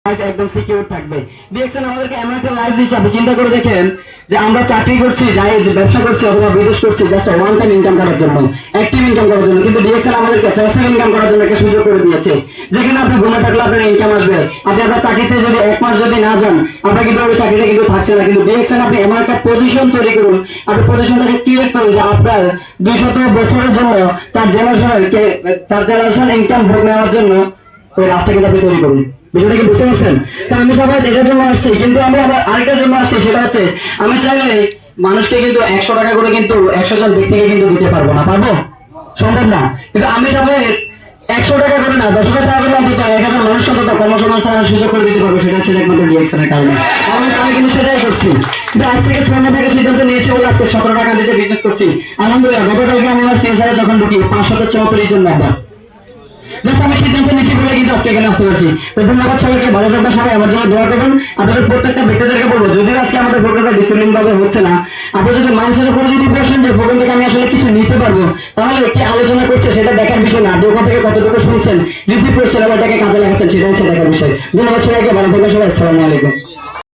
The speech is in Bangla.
একদম সিকিউর থাকবে। ডিএক্সএন আমাদেরকে এমন একটা লাইফ দিচ্ছে, আপনি চিন্তা করে দেখেন যে আমরা চাকরি করছি, যাই ব্যবসা করছি অথবা বিদেশ করছি জাস্ট ওয়ান টাইম ইনকাম করার জন্য, অ্যাক্টিভ ইনকাম করার জন্য, কিন্তু ডিএক্সএন আমাদেরকে প্যাসিভ ইনকাম করার জন্য একটা সুযোগ করে দিয়েছে, যেখানে আপনি ঘুমে থাকলে আপনার ইনকাম আসবে। আপনি আপনার চাকরিতে যদি 1 মাস যদি না যান, আপনার কিন্তু ওই চাকরিটা কিন্তু থাকছে না। কিন্তু ডিএক্সএন আপনি এমন একটা পজিশন তৈরি করুন, আপনি পজিশনটাকে ক্রিয়েট করুন যে আপনার 200 বছরের জন্য তার জেনারেশন ইনকাম ভোগ নেওয়ার জন্য ওই রাস্তা কিন্তু আপনি তৈরি করুন। বিষয়টা কি বুঝতে পারছেন? তা আমি সবাই এটার জন্য আসছি, কিন্তু আমি আবার আরেকটার জন্য আসছি, সেটা হচ্ছে আমি চাইলে মানুষকে কিন্তু 100 টাকা করে কিন্তু 100 জন ব্যক্তিকে কিন্তু দিতে পারবো না, পারবো? সম্ভব না। কিন্তু আমি সবাই 100 টাকা করে না, 10,000 টাকা করে অন্তত 1,000 মানুষকে অন্তত কর্মসংস্থানের সুযোগ করে দিতে পারবো। সেটা হচ্ছে একমাত্র ডিএক্সএনের কারণে। আমি কিন্তু সেটাই করছি। কিন্তু আজ থেকে 6 মাস থেকে সিদ্ধান্ত নিয়েছি বলে আজকে 17 টাকা দিতে বিজনেস করছি। আলহামদুলিল্লাহ। গতকালকে আমি আমার সেন্সারে যখন ঢুকি 574 জন নাম্বার, জাস্ট আমি সিদ্ধান্ত নিচ্ছি বলে কিন্তু আজকে এখানে আসতে পারছি। তো ধন্যবাদ সবাইকে, ভালো থাকবেন সবাই, আমার জন্য দোয়া করবেন। আপনাদের প্রত্যেকটা ব্যক্তিদেরকে বলবো, যদিও আজকে আমাদের প্রোগ্রামটা ডিসিপ্লিন ভাবে হচ্ছে না, আপনি যদি মাইন্ডসেটের উপরে যদি বসেন যে প্রোগ্রাম থেকে আমি আসলে কিছু নিতে পারবো, তাহলে কি আলোচনা করছে সেটা দেখার বিষয় না, আপনি ওখান থেকে কতটুকু শুনছেন, রিসিভ করছেন, আবার এটাকে কাজে লাগাচ্ছেন, সেটা হচ্ছে দেখার বিষয়। ধন্যবাদ সবাইকে, ভালো থাকবেন সবাই। আসসালামু আলাইকুম।